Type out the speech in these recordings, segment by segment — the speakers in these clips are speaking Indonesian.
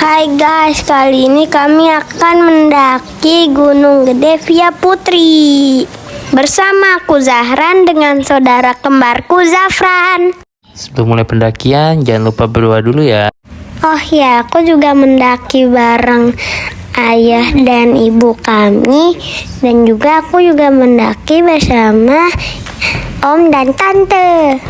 Hai guys, kali ini kami akan mendaki Gunung Gede via Putri bersama aku Zahran dengan saudara kembarku Zafran. Sebelum mulai pendakian, jangan lupa berdoa dulu ya. Oh ya, aku juga mendaki bareng ayah dan ibu kami, dan juga aku juga mendaki bersama om dan tante.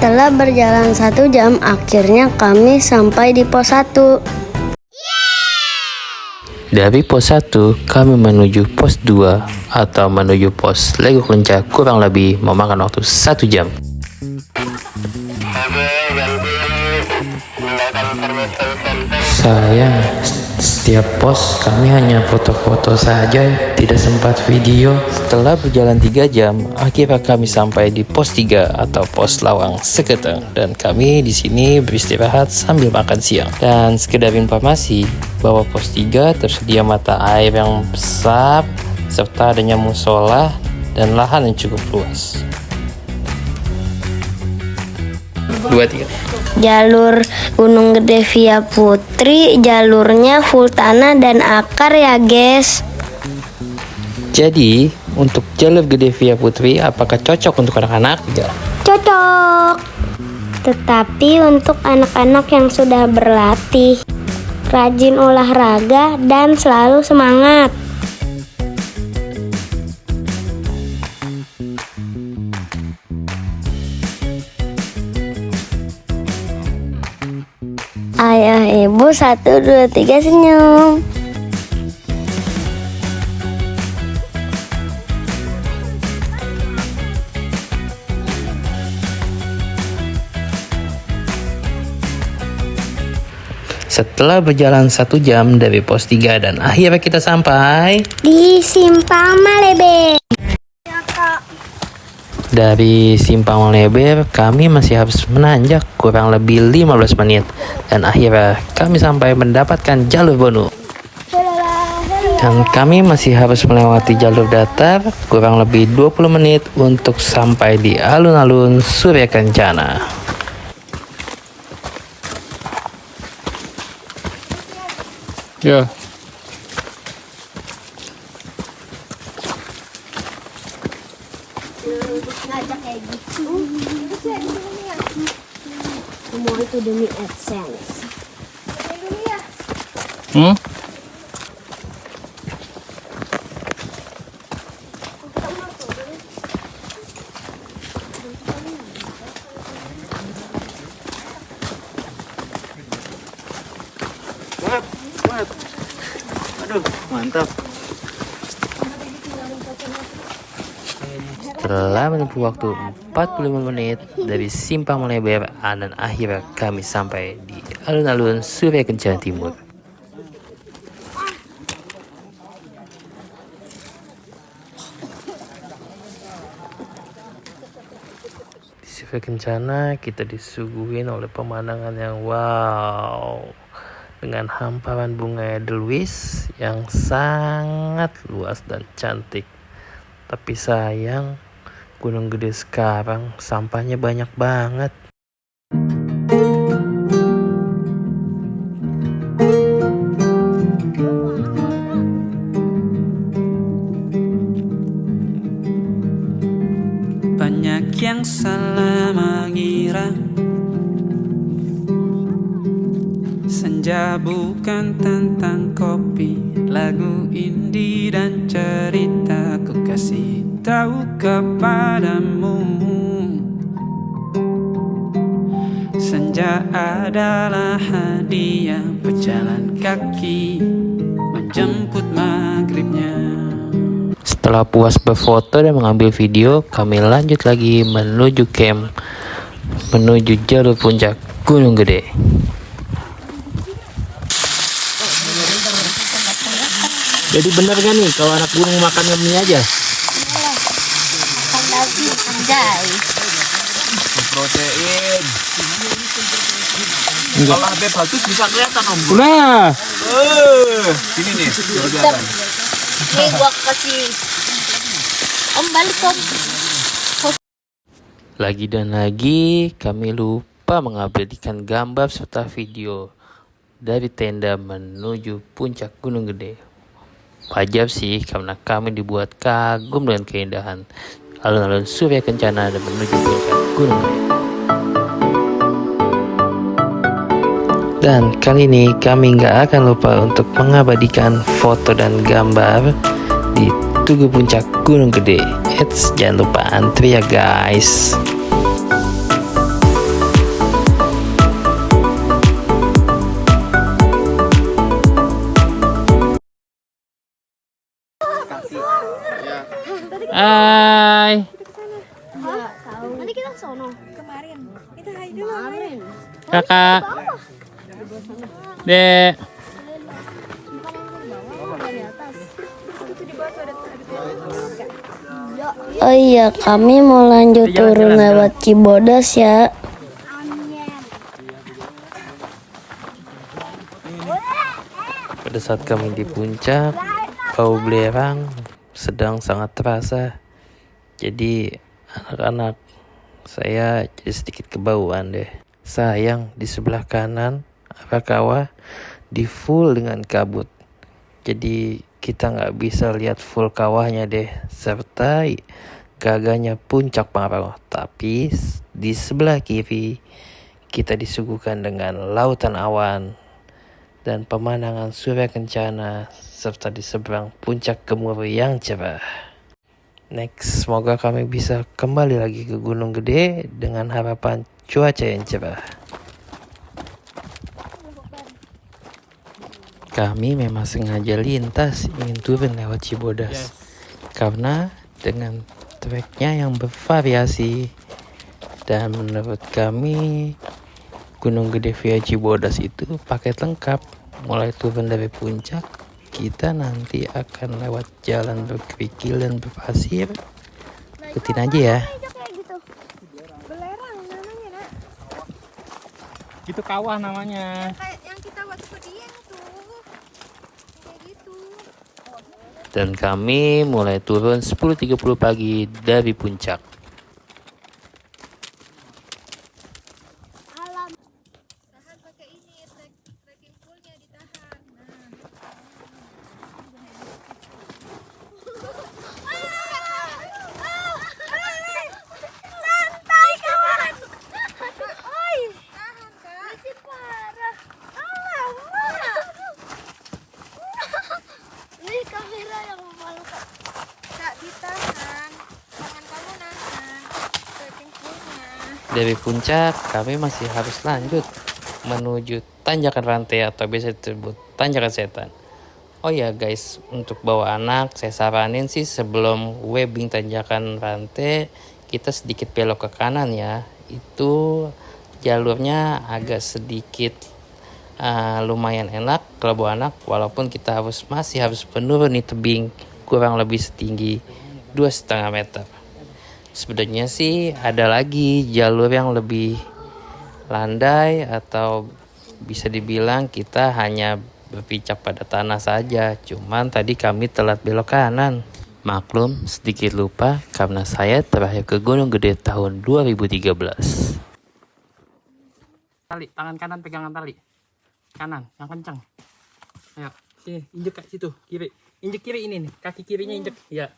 Setelah berjalan 1 jam, akhirnya kami sampai di pos 1. Dari pos 1, kami menuju pos 2 atau menuju pos Legok Lenca, kurang lebih memakan waktu 1 jam. Sayang, setiap pos kami hanya foto-foto saja, tidak sempat video. Setelah berjalan 3 jam, akhirnya kami sampai di pos 3 atau pos Lawang Seketeng, dan kami di sini beristirahat sambil makan siang. Dan sekedar informasi bahwa pos 3 tersedia mata air yang besar serta adanya musola dan lahan yang cukup luas. 2-3. Jalur Gunung Gede via Putri, jalurnya full tanah dan akar ya guys. Jadi, untuk jalur Gede via Putri, apakah cocok untuk anak-anak? Cocok. Tetapi untuk anak-anak yang sudah berlatih, rajin olahraga, dan selalu semangat. Ayah ibu 1, 2, 3 senyum. Setelah berjalan 1 jam dari pos 3 dan akhirnya kita sampai Di Simpang Malebe. dari Simpang Lebar. Kami masih harus menanjak kurang lebih 15 menit dan akhirnya kami sampai mendapatkan jalur bonus. Dan kami masih harus melewati jalur datar kurang lebih 20 menit untuk sampai di alun-alun Surya Kencana. Ya. Ngajak kayak gitu. Semua itu demi AdSense. Aduh, mantap. Setelah menempuh waktu 45 menit dari Simpang Melebar dan akhirnya kami sampai di alun-alun Surya Kencana Timur. Di Surya Kencana kita disuguhin oleh pemandangan yang wow, dengan hamparan bunga edelweiss yang sangat luas dan cantik. Tapi sayang, Gunung Gede sekarang sampahnya banyak banget. Banyak yang salah salah mengira senja bukan tentang kopi, lagu indie dan cerita ku kasih tahu kepadamu. Senja adalah hadiah pejalan kaki menjemput maghribnya. Setelah puas berfoto dan mengambil video, kami lanjut lagi menuju camp, menuju jalur puncak Gunung Gede. Jadi bener gak nih kalau anak gunung makan mie aja? Anjay. Protein. Kalau HP bagus bisa kelihatan om. Udah. Sini nih, kelihatan. Nih gua kasih. Om balik om. Lagi dan lagi kami lupa mengabadikan gambar serta video dari tenda menuju puncak Gunung Gede. Wajar sih karena kami dibuat kagum dengan keindahan alun-alun Surya Kencana dan menuju puncak Gunung Gede. Dan kali ini kami nggak akan lupa untuk mengabadikan foto dan gambar di Tugu Puncak Gunung Gede. Jangan lupa antri ya guys. Hai. Nanti kita ke sono. Kemarin. Kita hai dulu. Kemarin. Kakak. Dek. Oh iya, kami mau lanjut turun lewat Cibodas ya. Pada saat kami di puncak, bau belerang sedang sangat terasa. Jadi anak-anak saya jadi sedikit kebauan deh. Sayang di sebelah kanan apa kawah di full dengan kabut. Jadi kita nggak bisa lihat full kawahnya deh, serta gagahnya puncak Pangrango. Tapi di sebelah kiri kita disuguhkan dengan lautan awan dan pemandangan Surya Kencana, serta di seberang puncak Gemuruh yang cerah. Next, semoga kami bisa kembali lagi ke Gunung Gede dengan harapan cuaca yang cerah. Kami memang sengaja lintas ingin turun lewat Cibodas, karena dengan treknya yang bervariasi dan menurut kami Gunung Gede via Cibodas itu paket lengkap. Mulai turun dari puncak, kita nanti akan lewat jalan berkerikil dan berpasir. Ikutin aja ya. Belerang namanya, Nak. Itu kawah namanya. Kayak yang kita waktu ke Dieng tuh. Kayak gitu. Dan kami mulai turun 10.30 pagi dari puncak. Tahan pakai ini, trekking poolnya ditahan. Santai kawan. Oi. Tahan kak. Masih parah. Alamak. Ini kamera yang memalukan. Kak ditahan. Tangan kamu nahan. Trekking poolnya. Dari puncak, kami masih harus lanjut menuju tanjakan rantai atau biasa disebut tanjakan setan. Oh ya guys, untuk bawa anak, saya saranin sih sebelum webbing tanjakan rantai, kita sedikit belok ke kanan ya. Itu jalurnya agak sedikit lumayan enak kalau bawa anak, walaupun kita masih harus menuruni tebing kurang lebih setinggi 2,5 meter. Sebenarnya sih ada lagi jalur yang lebih landai atau bisa dibilang kita hanya berpijak pada tanah saja. Cuman tadi kami telat belok kanan. Maklum sedikit lupa karena saya terakhir ke Gunung Gede tahun 2013. Tali, tangan kanan pegangan tali. Kanan, yang kencang. Ayo, sini, injek ke situ, kiri. Injek kiri ini nih, kaki kirinya injek. Ya.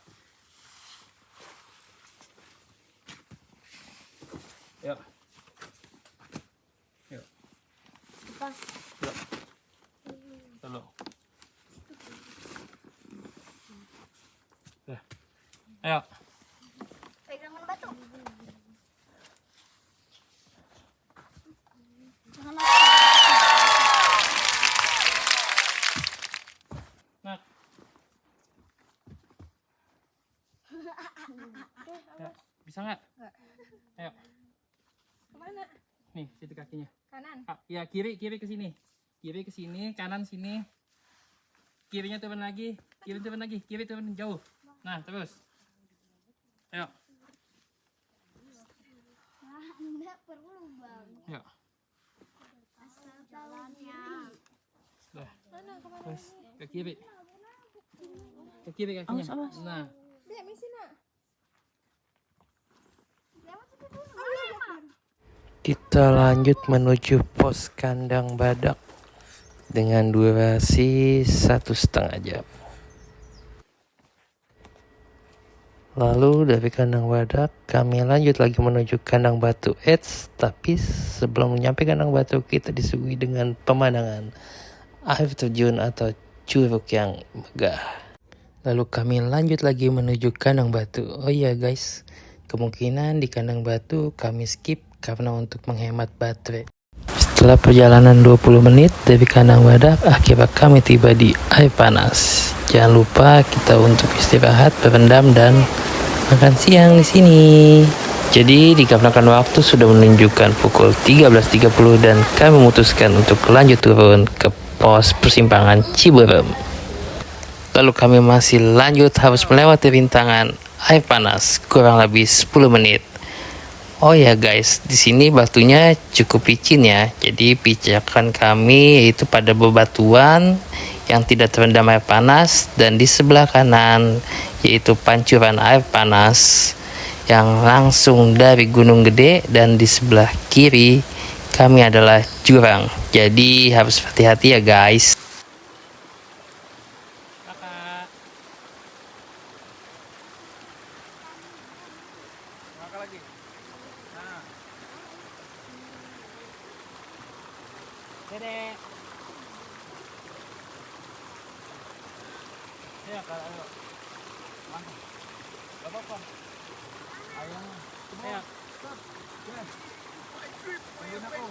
Yuk. Yuk. Yuk. Dulu. Dah. Ayo. Pegangan batu. Nah. Ya, bisa nggak? Ayo. Kemana? Nih, situ kakinya. Kanan. Ya, kiri ke sini. Kiri ke sini, kanan sini. Kirinya turun lagi, kiri turun lagi, kiri turun jauh. Nah, terus. Ayo. Enggak perlu bang. Ayo. Jalannya. Dah. Terus ke kiri. Ke kiri kakinya. Nah, Dia misi nak. Kita lanjut menuju pos kandang badak dengan durasi 1,5 jam. Lalu dari kandang badak kami lanjut lagi menuju kandang batu. Tapi sebelum nyampe kandang batu kita disuguhi dengan pemandangan air terjun atau curug yang megah. Lalu kami lanjut lagi menuju kandang batu. Oh iya guys, kemungkinan di kandang batu kami skip karena untuk menghemat baterai. Setelah perjalanan 20 menit dari kandang badak, akhirnya kami tiba di air panas. Jangan lupa kita untuk istirahat, berendam dan makan siang di sini. Jadi dikarenakan waktu sudah menunjukkan pukul 13.30 dan kami memutuskan untuk lanjut turun ke pos persimpangan Ciberem. Lalu kami masih lanjut harus melewati rintangan air panas kurang lebih 10 menit. Oh ya guys, di sini batunya cukup licin ya. Jadi pijakan kami yaitu pada bebatuan yang tidak terendam air panas, dan di sebelah kanan yaitu pancuran air panas yang langsung dari Gunung Gede, dan di sebelah kiri kami adalah jurang. Jadi harus hati-hati ya guys. kakak. Kakak lagi. Nah. Dedek. Ayo, kakak, ayo. Mana? Gak apa-apa. Ayo. Ayo. Tungguin aku.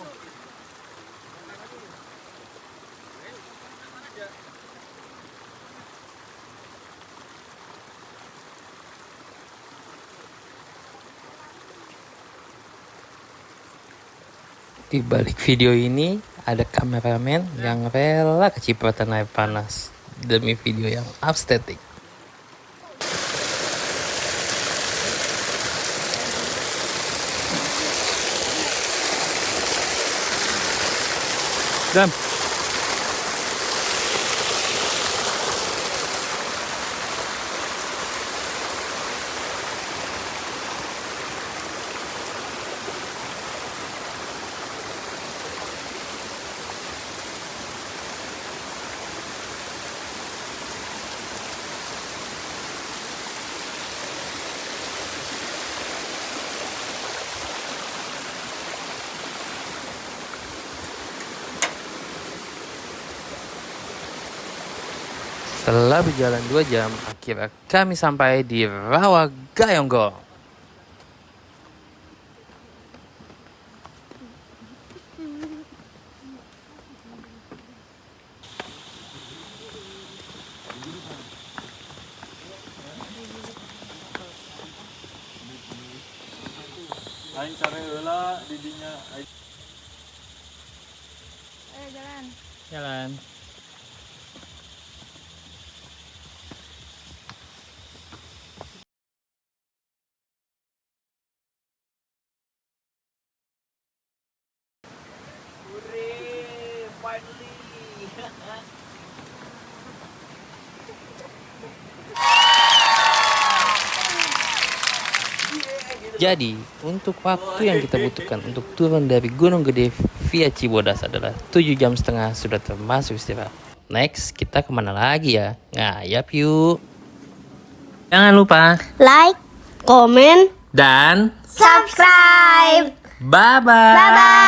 Di balik video ini ada kameramen yang rela kecipratan air panas demi video yang estetik. Dam. Setelah berjalan 2 jam, akhirnya kami sampai di Rawa Gayonggong. Aing cari heula di dinya. Ayo jalan. Jalan. Jadi, untuk waktu yang kita butuhkan untuk turun dari Gunung Gede via Cibodas adalah 7,5 jam sudah termasuk istirahat. Next, kita kemana lagi ya? Ngayap yuk. Jangan lupa Like, komen, dan subscribe. Bye-bye. Bye-bye.